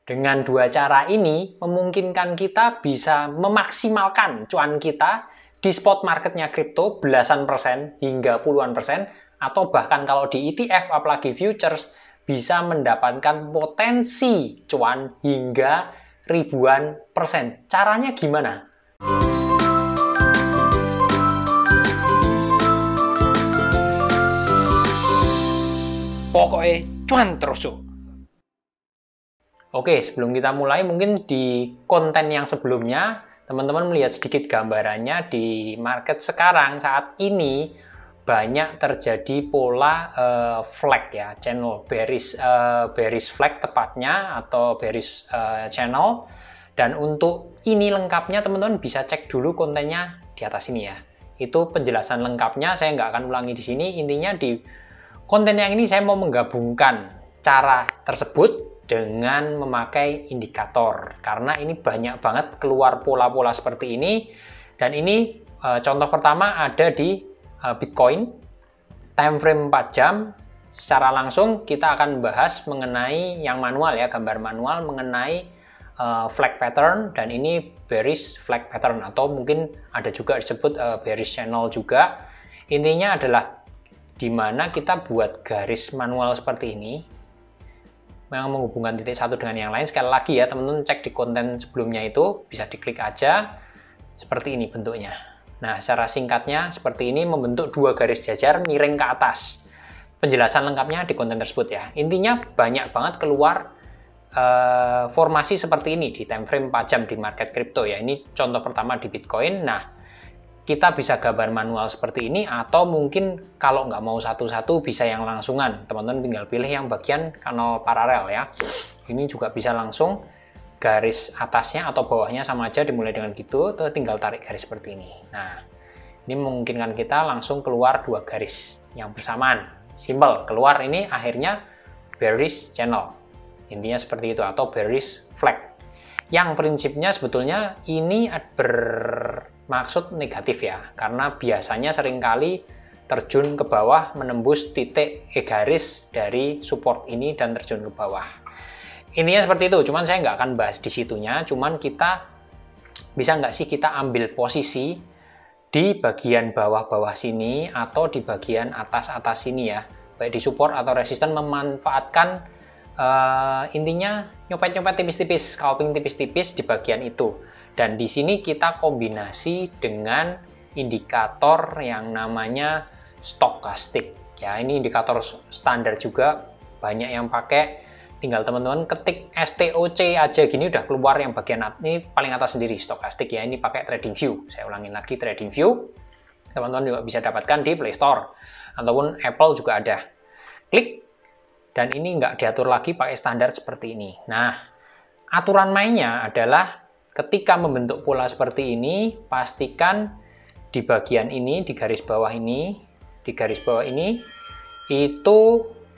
Dengan dua cara ini memungkinkan kita bisa memaksimalkan cuan kita di spot marketnya kripto belasan persen hingga puluhan persen, atau bahkan kalau di ETF apalagi futures bisa mendapatkan potensi cuan hingga ribuan persen. Caranya gimana? Pokoknya cuan terus, Cuk. Oke, sebelum kita mulai, mungkin di konten yang sebelumnya, teman-teman melihat sedikit gambarannya di market sekarang, saat ini banyak terjadi pola flag ya, channel bearish flag tepatnya, atau bearish channel. Dan untuk ini lengkapnya, teman-teman bisa cek dulu kontennya di atas ini ya. Itu penjelasan lengkapnya, saya nggak akan ulangi di sini. Intinya di konten yang ini saya mau menggabungkan cara tersebut dengan memakai indikator, karena ini banyak banget keluar pola-pola seperti ini. Dan ini contoh pertama ada di Bitcoin time frame 4 jam. Secara langsung kita akan bahas mengenai yang manual ya, gambar manual mengenai flag pattern, dan ini bearish flag pattern, atau mungkin ada juga disebut bearish channel juga. Intinya adalah dimana kita buat garis manual seperti ini yang menghubungkan titik satu dengan yang lain. Sekali lagi ya, teman-teman cek di konten sebelumnya, itu bisa diklik aja. Seperti ini bentuknya. Nah, secara singkatnya seperti ini, membentuk dua garis jajar miring ke atas. Penjelasan lengkapnya di konten tersebut ya. Intinya banyak banget keluar formasi seperti ini di time frame 4 jam di market kripto ya. Ini contoh pertama di Bitcoin. Nah, kita bisa gambar manual seperti ini, atau mungkin kalau nggak mau satu-satu bisa yang langsungan. Teman-teman tinggal pilih yang bagian kanal paralel ya. Ini juga bisa langsung garis atasnya atau bawahnya sama aja, dimulai dengan gitu, terus tinggal tarik garis seperti ini. Nah, ini memungkinkan kita langsung keluar dua garis yang bersamaan. Simple, keluar ini akhirnya bearish channel. Intinya seperti itu, atau bearish flag. Yang prinsipnya sebetulnya ini bermaksud negatif ya, karena biasanya seringkali terjun ke bawah menembus titik garis dari support ini dan terjun ke bawah. Intinya seperti itu, cuman saya nggak akan bahas di situnya, cuman kita bisa nggak sih kita ambil posisi di bagian bawah-bawah sini atau di bagian atas-atas sini ya, baik di support atau resisten, memanfaatkan intinya nyopet-nyopet tipis-tipis, scalping tipis-tipis di bagian itu. Dan di sini kita kombinasi dengan indikator yang namanya stokastik ya. Ini indikator standar juga, banyak yang pakai. Tinggal teman-teman ketik STOC aja gini udah keluar yang bagian ini paling atas sendiri, stokastik ya. Ini pakai TradingView. Saya ulangin lagi, TradingView. Teman-teman juga bisa dapatkan di Play Store ataupun Apple juga ada. Klik. Dan ini nggak diatur lagi, pakai standar seperti ini. Nah, aturan mainnya adalah ketika membentuk pola seperti ini, pastikan di bagian ini, di garis bawah ini, itu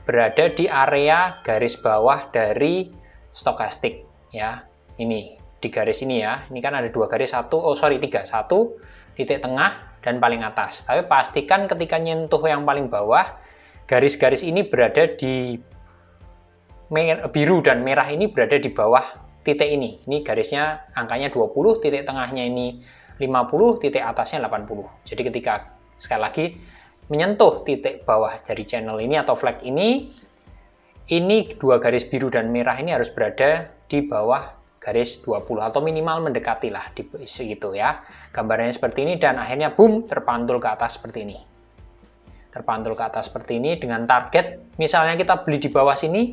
berada di area garis bawah dari stokastik ya. Ini di garis ini ya. Ini kan ada dua garis, tiga. Satu, titik tengah, dan paling atas. Tapi pastikan ketika nyentuh yang paling bawah, garis-garis ini berada di biru dan merah, ini berada di bawah titik ini. Ini garisnya angkanya 20, titik tengahnya ini 50, titik atasnya 80. Jadi ketika sekali lagi menyentuh titik bawah dari channel ini atau flag ini dua garis biru dan merah ini harus berada di bawah garis 20 atau minimal mendekati lah di situ ya. Gambarnya seperti ini, dan akhirnya boom, terpantul ke atas seperti ini. Terpantul ke atas seperti ini dengan target, misalnya kita beli di bawah sini,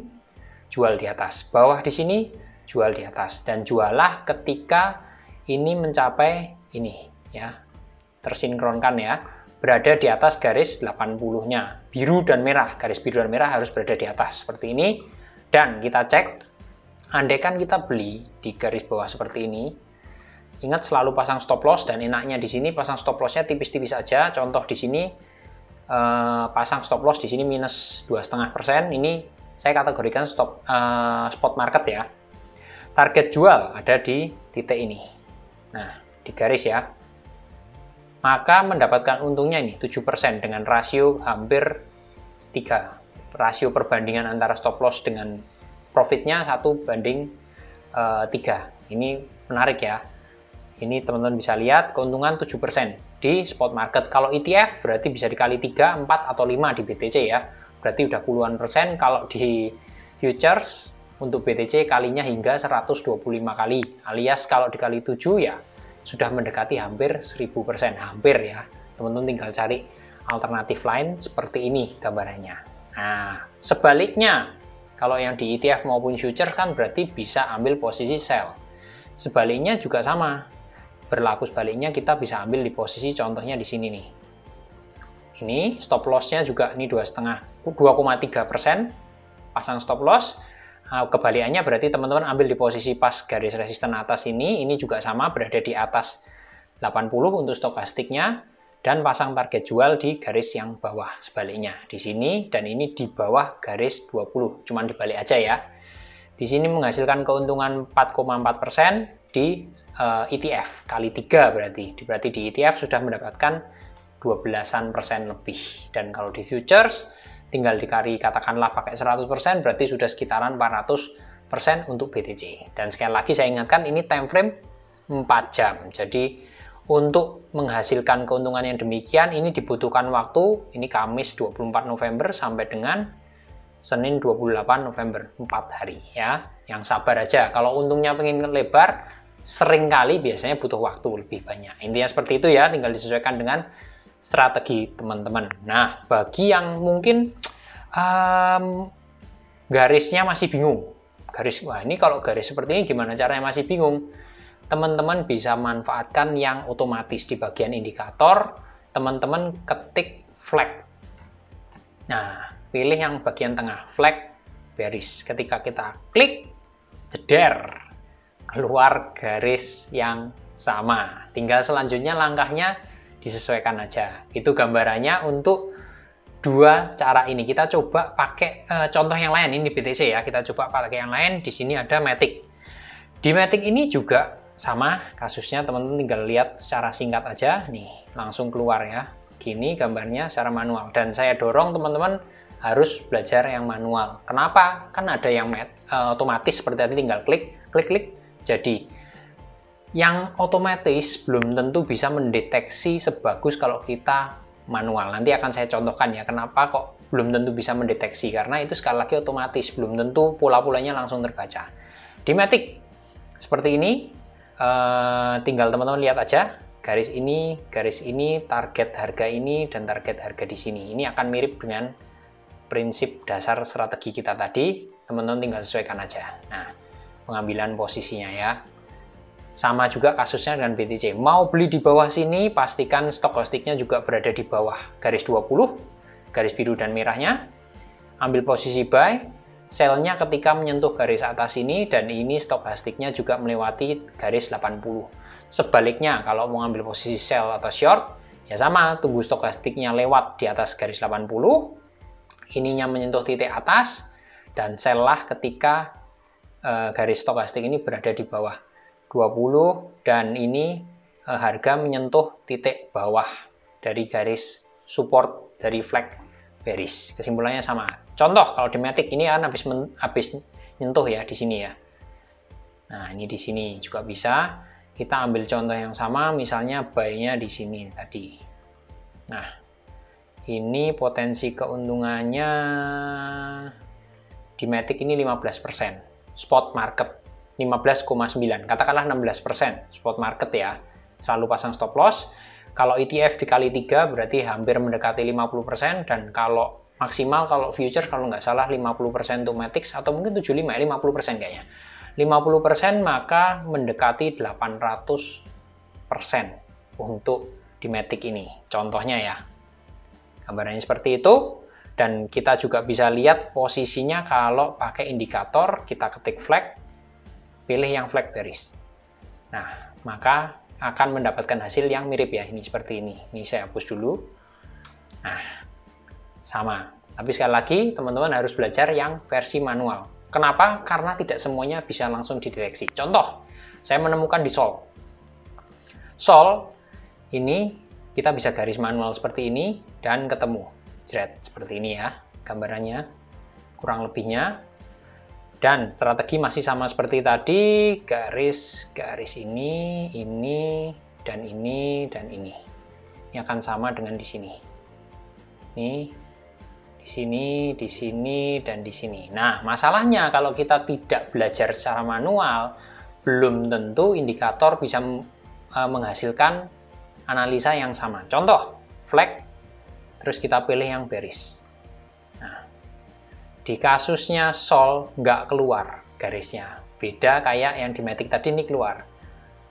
jual di atas, bawah di sini, jual di atas, dan jualah ketika ini mencapai ini ya, tersinkronkan ya, berada di atas garis 80-nya, biru dan merah, garis biru dan merah harus berada di atas seperti ini. Dan kita cek, andaikan kita beli di garis bawah seperti ini, ingat selalu pasang stop loss, dan enaknya di sini pasang stop lossnya tipis-tipis aja. Contoh di sini pasang stop loss di sini minus 2,5%. Ini saya kategorikan spot market ya. Target jual ada di titik ini. Nah, di garis ya. Maka mendapatkan untungnya ini 7% dengan rasio hampir 3. Rasio perbandingan antara stop loss dengan profitnya 1:1. 3. Ini menarik ya. Ini teman-teman bisa lihat keuntungan 7% di spot market. Kalau ETF berarti bisa dikali 3, 4, atau 5 di BTC ya. Berarti udah puluhan persen. Kalau di futures untuk BTC kalinya hingga 125 kali. Alias kalau dikali 7 ya sudah mendekati hampir 1000%. Hampir ya. Teman-teman tinggal cari alternatif lain seperti ini gambarannya. Nah, sebaliknya kalau yang di ETF maupun futures kan berarti bisa ambil posisi sell. Sebaliknya juga sama. Berlaku sebaliknya kita bisa ambil di posisi contohnya di sini nih. Ini stop loss-nya juga ini 2,3% pasang stop loss. Kebalikannya berarti teman-teman ambil di posisi pas garis resisten atas ini juga sama berada di atas 80 untuk stokastiknya dan pasang target jual di garis yang bawah sebaliknya di sini dan ini di bawah garis 20. Cuman dibalik aja ya. Di sini menghasilkan keuntungan 4,4% di ETF kali 3 berarti di ETF sudah mendapatkan 12% lebih. Dan kalau di futures tinggal dikali katakanlah pakai 100% berarti sudah sekitaran 400% untuk BTC. Dan sekali lagi saya ingatkan ini time frame 4 jam. Jadi untuk menghasilkan keuntungan yang demikian ini dibutuhkan waktu ini Kamis 24 November sampai dengan Senin 28 November, 4 hari ya. Yang sabar aja. Kalau untungnya pengen lebar, seringkali biasanya butuh waktu lebih banyak. Intinya seperti itu ya, tinggal disesuaikan dengan strategi teman-teman. Nah, bagi yang mungkin garisnya masih bingung. Wah ini kalau garis seperti ini gimana caranya masih bingung? Teman-teman bisa manfaatkan yang otomatis di bagian indikator, teman-teman ketik flag. Nah, pilih yang bagian tengah, flag bearish. Ketika kita klik, jeder, keluar garis yang sama. Tinggal selanjutnya langkahnya disesuaikan aja. Itu gambarannya untuk dua cara ini. Kita coba pakai contoh yang lain, ini BTC ya. Kita coba pakai yang lain, di sini ada Matic. Di Matic ini juga sama kasusnya, teman-teman tinggal lihat secara singkat aja. Nih, langsung keluar ya. Gini gambarnya secara manual. Dan saya dorong teman-teman harus belajar yang manual. Kenapa? Kan ada yang otomatis seperti tadi tinggal klik. Jadi yang otomatis belum tentu bisa mendeteksi sebagus kalau kita manual. Nanti akan saya contohkan ya kenapa kok belum tentu bisa mendeteksi. Karena itu sekali lagi otomatis, belum tentu pola-polanya langsung terbaca. Di Matic seperti ini, tinggal teman-teman lihat aja. Garis ini, target harga ini, dan target harga di sini. Ini akan mirip dengan prinsip dasar strategi kita tadi. Teman-teman tinggal sesuaikan aja. Nah, pengambilan posisinya ya. Sama juga kasusnya dengan BTC. Mau beli di bawah sini, pastikan stokastiknya juga berada di bawah garis 20, garis biru dan merahnya. Ambil posisi buy, sell-nya ketika menyentuh garis atas ini, dan ini stokastiknya juga melewati garis 80. Sebaliknya, kalau mau ambil posisi sell atau short, ya sama, tunggu stokastiknya lewat di atas garis 80, ininya menyentuh titik atas, dan sell lah ketika garis stokastik ini berada di bawah 20, dan ini harga menyentuh titik bawah dari garis support dari flag bearish. Kesimpulannya sama. Contoh kalau di Matic ini kan habis nyentuh ya di sini ya. Nah, ini di sini juga bisa. Kita ambil contoh yang sama, misalnya buy-nya di sini tadi. Nah, ini potensi keuntungannya di Matic ini 15%. Spot market 15,9, katakanlah 16% spot market ya. Selalu pasang stop loss. Kalau ETF dikali 3 berarti hampir mendekati 50%, dan kalau maksimal kalau futures kalau nggak salah 50% untuk Matic atau mungkin 75 ya, 50% kayaknya. 50% maka mendekati 800% untuk di Matic ini. Contohnya ya. Gambarannya seperti itu. Dan kita juga bisa lihat posisinya kalau pakai indikator, kita ketik flag, pilih yang flag bearish. Nah, maka akan mendapatkan hasil yang mirip ya, ini seperti ini. Ini saya hapus dulu. Nah, sama. Tapi sekali lagi, teman-teman harus belajar yang versi manual. Kenapa? Karena tidak semuanya bisa langsung dideteksi. Contoh, saya menemukan di Sol. Sol, ini kita bisa garis manual seperti ini, dan ketemu. Jret, seperti ini ya, gambarannya. Kurang lebihnya. Dan strategi masih sama seperti tadi, garis ini, dan ini, dan ini. Ini akan sama dengan di sini. Ini, di sini, di sini, dan di sini. Nah, masalahnya kalau kita tidak belajar secara manual, belum tentu indikator bisa menghasilkan analisa yang sama. Contoh, flag, terus kita pilih yang bearish. Nah, di kasusnya Sol nggak keluar garisnya. Beda kayak yang di Matic tadi ini keluar.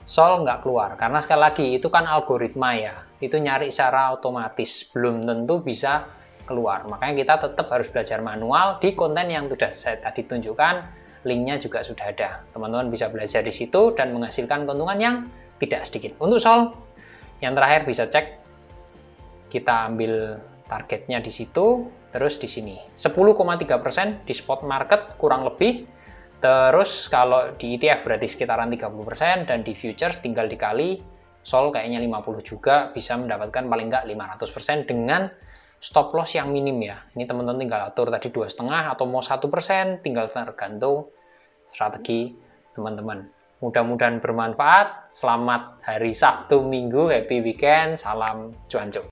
Sol nggak keluar, karena sekali lagi itu kan algoritma ya. Itu nyari secara otomatis, belum tentu bisa keluar. Makanya kita tetap harus belajar manual di konten yang sudah saya tadi tunjukkan. Linknya juga sudah ada. Teman-teman bisa belajar di situ dan menghasilkan keuntungan yang tidak sedikit. Untuk Sol, yang terakhir bisa cek, kita ambil targetnya di situ, terus di sini 10,3% di spot market kurang lebih. Terus kalau di ETF berarti sekitaran 30% dan di futures tinggal dikali Sol kayaknya 50 juga, bisa mendapatkan paling nggak 500% dengan stop loss yang minim ya. Ini teman-teman tinggal atur tadi 2,5 atau mau 1%, tinggal tergantung strategi teman-teman. Mudah-mudahan bermanfaat. Selamat hari Sabtu Minggu, happy weekend, salam cuan-cuan.